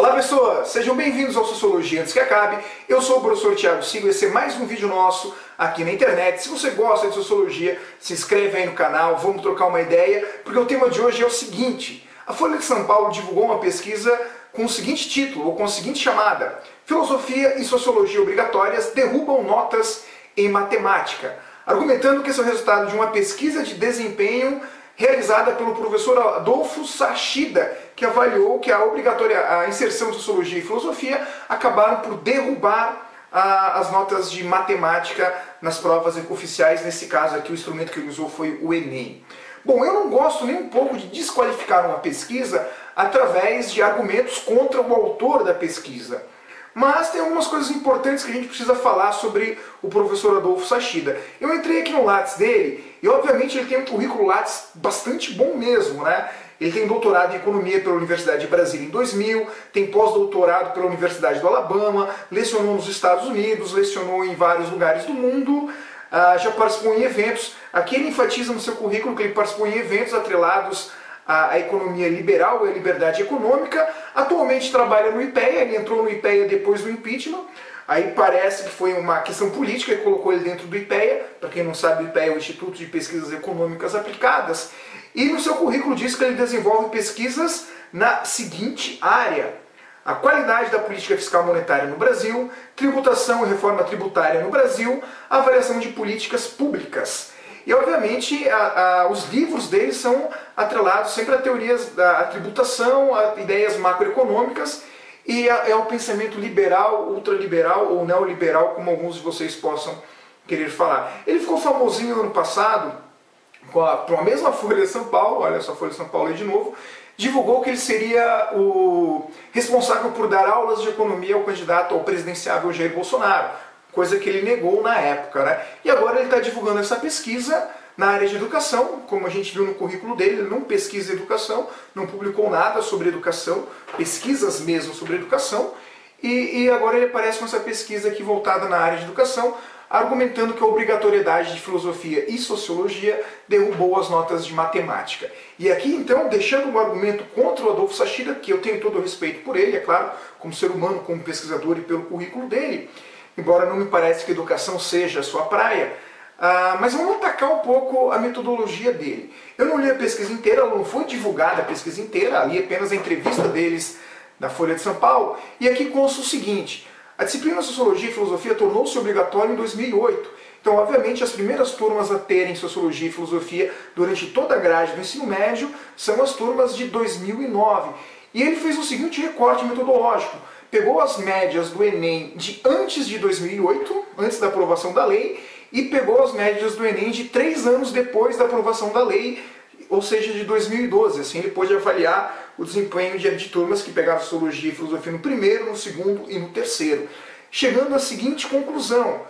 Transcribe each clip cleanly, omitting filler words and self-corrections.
Olá pessoas, sejam bem-vindos ao Sociologia Antes que Acabe. Eu sou o professor Thiago Sigo e esse é mais um vídeo nosso aqui na internet. Se você gosta de Sociologia, se inscreve aí no canal, vamos trocar uma ideia, porque o tema de hoje é o seguinte: a Folha de São Paulo divulgou uma pesquisa com o seguinte título, ou com a seguinte chamada: Filosofia e Sociologia obrigatórias derrubam notas em matemática, argumentando que esse é o resultado de uma pesquisa de desempenho realizada pelo professor Adolfo Sachida, que avaliou que a inserção de Sociologia e Filosofia acabaram por derrubar as notas de matemática nas provas oficiais. Nesse caso aqui, o instrumento que ele usou foi o Enem. Bom, eu não gosto nem um pouco de desqualificar uma pesquisa através de argumentos contra o autor da pesquisa. Mas tem algumas coisas importantes que a gente precisa falar sobre o professor Adolfo Sachida. Eu entrei aqui no Lattes dele e obviamente ele tem um currículo Lattes bastante bom mesmo, né? Ele tem doutorado em Economia pela Universidade de Brasília em 2000, tem pós-doutorado pela Universidade do Alabama, lecionou nos Estados Unidos, lecionou em vários lugares do mundo, já participou em eventos. Aqui ele enfatiza no seu currículo que ele participou em eventos atrelados à economia liberal e à liberdade econômica. Atualmente trabalha no IPEA, ele entrou no IPEA depois do impeachment. Aí parece que foi uma questão política que colocou ele dentro do IPEA. Para quem não sabe, o IPEA é o Instituto de Pesquisas Econômicas Aplicadas. E no seu currículo diz que ele desenvolve pesquisas na seguinte área: a qualidade da política fiscal monetária no Brasil, tributação e reforma tributária no Brasil, avaliação de políticas públicas. E obviamente os livros dele são atrelados sempre a teorias da tributação, a ideias macroeconômicas e ao pensamento liberal, ultraliberal ou neoliberal, como alguns de vocês possam querer falar. Ele ficou famosinho no ano passado com a mesma Folha de São Paulo, olha só a Folha de São Paulo aí de novo, divulgou que ele seria o responsável por dar aulas de economia ao candidato ao presidenciável Jair Bolsonaro, coisa que ele negou na época, né? E agora ele está divulgando essa pesquisa na área de educação. Como a gente viu no currículo dele, ele não pesquisa educação, não publicou nada sobre educação, pesquisas mesmo sobre educação, e agora ele aparece com essa pesquisa aqui voltada na área de educação, argumentando que a obrigatoriedade de filosofia e sociologia derrubou as notas de matemática. E aqui, então, deixando um argumento contra o Adolfo Sachida, que eu tenho todo o respeito por ele, é claro, como ser humano, como pesquisador e pelo currículo dele, embora não me pareça que a educação seja a sua praia, mas vamos atacar um pouco a metodologia dele. Eu não li a pesquisa inteira, ela não foi divulgada a pesquisa inteira, li apenas a entrevista deles na Folha de São Paulo, e aqui consta o seguinte: a disciplina Sociologia e Filosofia tornou-se obrigatória em 2008. Então, obviamente, as primeiras turmas a terem Sociologia e Filosofia durante toda a grade do ensino médio são as turmas de 2009. E ele fez o seguinte recorte metodológico: pegou as médias do Enem de antes de 2008, antes da aprovação da lei, e pegou as médias do Enem de 3 anos depois da aprovação da lei, ou seja, de 2012. Assim ele pôde avaliar o desempenho de turmas que pegaram Sociologia e Filosofia no primeiro, no segundo e no terceiro, chegando à seguinte conclusão: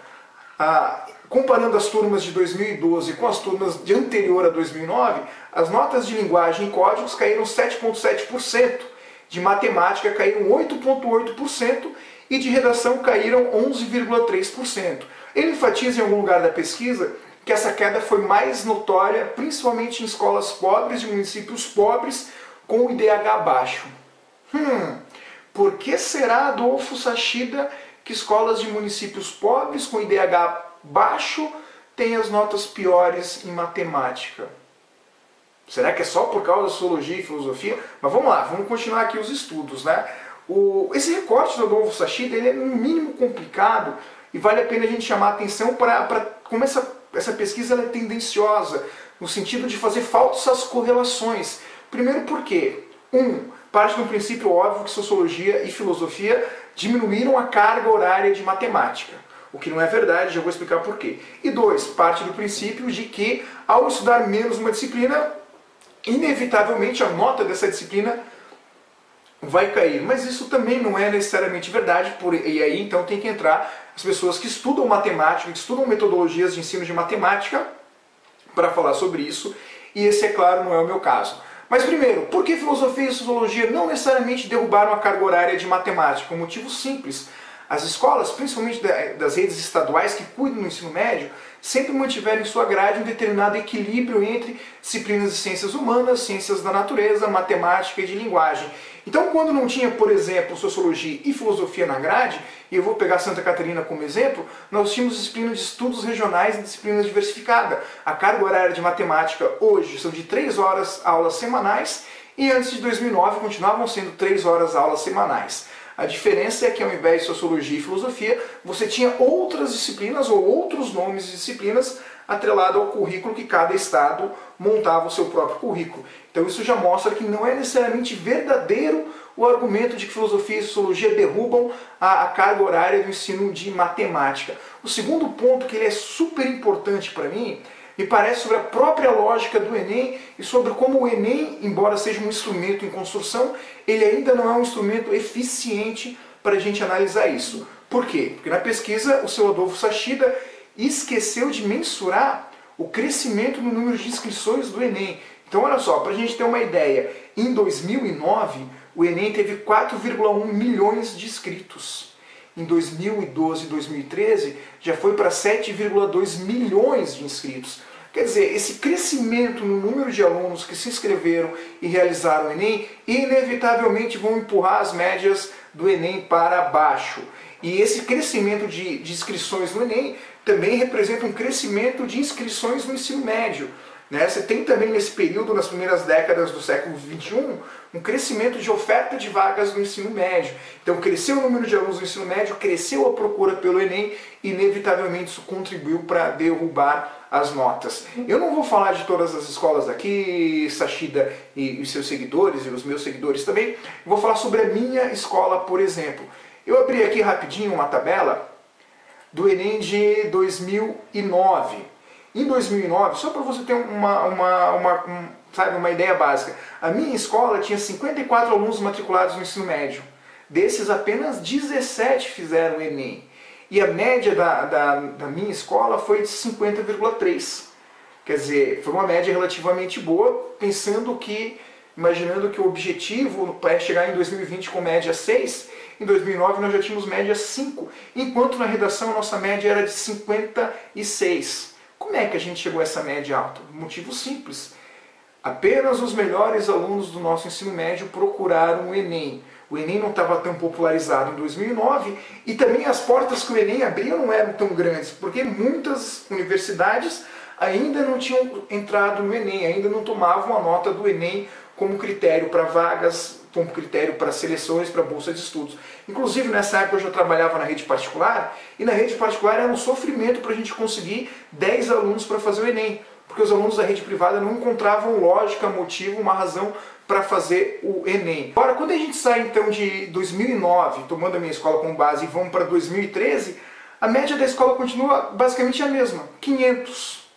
comparando as turmas de 2012 com as turmas de anterior a 2009, as notas de linguagem e códigos caíram 7,7%, de matemática caíram 8,8% e de redação caíram 11,3%. Ele enfatiza em algum lugar da pesquisa que essa queda foi mais notória principalmente em escolas pobres de municípios pobres com o IDH baixo. Por que será, Adolfo Sachida, que escolas de municípios pobres com IDH baixo têm as notas piores em matemática? Será que é só por causa da Sociologia e Filosofia? Mas vamos lá, vamos continuar aqui os estudos, né? Esse recorte do Adolfo Sachida, ele é no mínimo complicado e vale a pena a gente chamar a atenção para como essa pesquisa ela é tendenciosa, no sentido de fazer falsas correlações. Primeiro porque, parte do princípio óbvio que Sociologia e Filosofia diminuíram a carga horária de matemática, o que não é verdade, já vou explicar por quê. E 2, parte do princípio de que, ao estudar menos uma disciplina, inevitavelmente a nota dessa disciplina vai cair. Mas isso também não é necessariamente verdade, e aí então tem que entrar as pessoas que estudam matemática, que estudam metodologias de ensino de matemática, para falar sobre isso, e esse, é claro, não é o meu caso. Mas primeiro, por que filosofia e sociologia não necessariamente derrubaram a carga horária de matemática? Um motivo simples. As escolas, principalmente das redes estaduais que cuidam do ensino médio, sempre mantiveram em sua grade um determinado equilíbrio entre disciplinas de ciências humanas, ciências da natureza, matemática e de linguagem. Então, quando não tinha, por exemplo, sociologia e filosofia na grade, e eu vou pegar Santa Catarina como exemplo, nós tínhamos disciplinas de estudos regionais e disciplinas diversificadas. A carga horária de matemática hoje são de 3 horas aulas semanais, e antes de 2009 continuavam sendo 3 horas aulas semanais. A diferença é que ao invés de sociologia e filosofia, você tinha outras disciplinas ou outros nomes de disciplinas atrelado ao currículo que cada estado montava o seu próprio currículo. Então isso já mostra que não é necessariamente verdadeiro o argumento de que filosofia e sociologia derrubam a carga horária do ensino de matemática. O segundo ponto, que ele é super importante para mim, me parece sobre a própria lógica do Enem e sobre como o Enem, embora seja um instrumento em construção, ele ainda não é um instrumento eficiente para a gente analisar isso. Por quê? Porque na pesquisa o seu Adolfo Sachida esqueceu de mensurar o crescimento no número de inscrições do Enem. Então olha só, para a gente ter uma ideia, em 2009 o Enem teve 4,1 milhões de inscritos. Em 2012 e 2013 já foi para 7,2 milhões de inscritos. Quer dizer, esse crescimento no número de alunos que se inscreveram e realizaram o Enem inevitavelmente vão empurrar as médias do Enem para baixo. E esse crescimento de inscrições no Enem também representa um crescimento de inscrições no ensino médio. Você tem também nesse período, nas primeiras décadas do século XXI, um crescimento de oferta de vagas no ensino médio. Então cresceu o número de alunos no ensino médio, cresceu a procura pelo Enem e inevitavelmente isso contribuiu para derrubar as notas. Eu não vou falar de todas as escolas aqui, Sachida e seus seguidores, e os meus seguidores também. Eu vou falar sobre a minha escola, por exemplo. Eu abri aqui rapidinho uma tabela do Enem de 2009. Em 2009, só para você ter uma ideia básica, a minha escola tinha 54 alunos matriculados no ensino médio. Desses, apenas 17 fizeram o Enem. E a média da minha escola foi de 50,3. Quer dizer, foi uma média relativamente boa, imaginando que o objetivo é chegar em 2020 com média 6, em 2009 nós já tínhamos média 5, enquanto na redação a nossa média era de 56. Como é que a gente chegou a essa média alta? Motivo simples. Apenas os melhores alunos do nosso ensino médio procuraram o Enem. O Enem não estava tão popularizado em 2009 e também as portas que o Enem abria não eram tão grandes, porque muitas universidades ainda não tinham entrado no Enem, ainda não tomavam a nota do Enem como critério para vagas, como critério para seleções, para bolsa de estudos. Inclusive nessa época eu já trabalhava na rede particular, e na rede particular era um sofrimento para a gente conseguir 10 alunos para fazer o Enem, porque os alunos da rede privada não encontravam lógica, motivo, uma razão para fazer o Enem. Agora, quando a gente sai então de 2009, tomando a minha escola como base, e vamos para 2013, a média da escola continua basicamente a mesma, 500.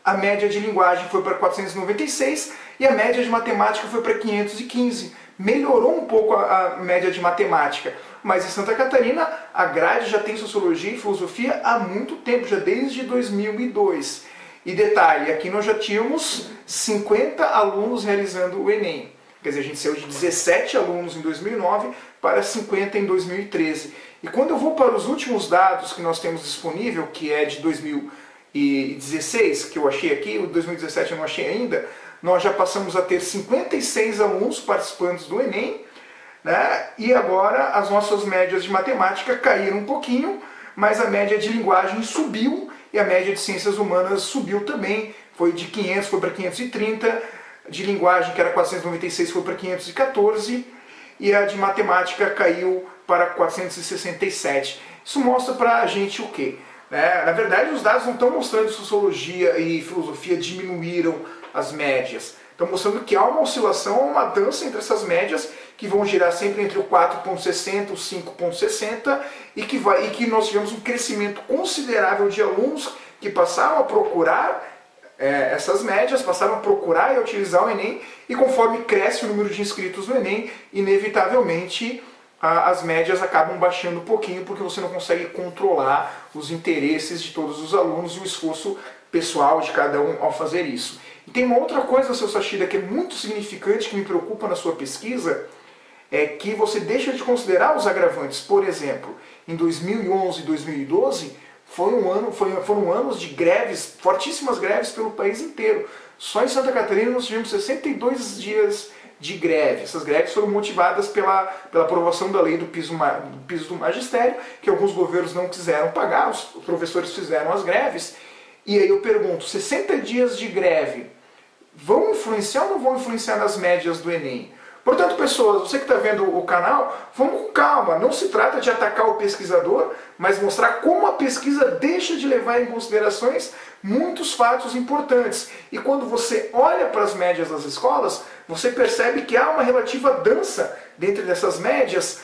A média de linguagem foi para 496 e a média de matemática foi para 515. Melhorou um pouco a média de matemática, mas em Santa Catarina a grade já tem sociologia e filosofia há muito tempo, já desde 2002. E detalhe, aqui nós já tínhamos 50 alunos realizando o Enem. Quer dizer, a gente saiu de 17 alunos em 2009 para 50 em 2013. E quando eu vou para os últimos dados que nós temos disponível, que é de 2016, que eu achei aqui, o 2017 eu não achei ainda, nós já passamos a ter 56 alunos participantes do Enem, né? E agora as nossas médias de matemática caíram um pouquinho, mas a média de linguagem subiu e a média de ciências humanas subiu também, foi de 500 foi para 530, de linguagem que era 496 foi para 514 e a de matemática caiu para 467. Isso mostra para a gente o quê? Na verdade, os dados não estão mostrando que sociologia e filosofia diminuíram as médias. Estão mostrando que há uma oscilação, uma dança entre essas médias, que vão girar sempre entre o 4,60 e o 5,60, e que nós tivemos um crescimento considerável de alunos que passaram a procurar essas médias, passaram a procurar e a utilizar o Enem, e conforme cresce o número de inscritos no Enem, inevitavelmente as médias acabam baixando um pouquinho, porque você não consegue controlar os interesses de todos os alunos e o esforço pessoal de cada um ao fazer isso. E tem uma outra coisa, seu Sachida, que é muito significante, que me preocupa na sua pesquisa, é que você deixa de considerar os agravantes. Por exemplo, em 2011 e 2012, foram anos de greves, fortíssimas greves pelo país inteiro. Só em Santa Catarina nós tivemos 62 dias de greve. Essas greves foram motivadas pela aprovação da lei do piso do magistério, que alguns governos não quiseram pagar, os professores fizeram as greves. E aí eu pergunto, 60 dias de greve vão influenciar ou não vão influenciar nas médias do Enem? Portanto, pessoas, você que está vendo o canal, vamos com calma. Não se trata de atacar o pesquisador, mas mostrar como a pesquisa deixa de levar em considerações muitos fatos importantes. E quando você olha para as médias das escolas, você percebe que há uma relativa dança dentro dessas médias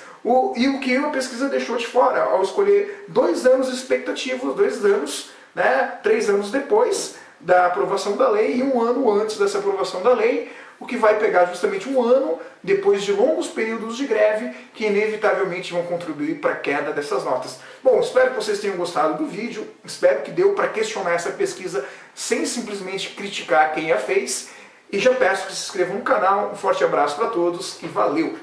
e o que a pesquisa deixou de fora, ao escolher 2 anos expectativos, 2 anos, né, 3 anos depois da aprovação da lei e 1 ano antes dessa aprovação da lei, o que vai pegar justamente 1 ano depois de longos períodos de greve que inevitavelmente vão contribuir para a queda dessas notas. Bom, espero que vocês tenham gostado do vídeo, espero que deu para questionar essa pesquisa sem simplesmente criticar quem a fez, e já peço que se inscrevam no canal. Um forte abraço para todos e valeu!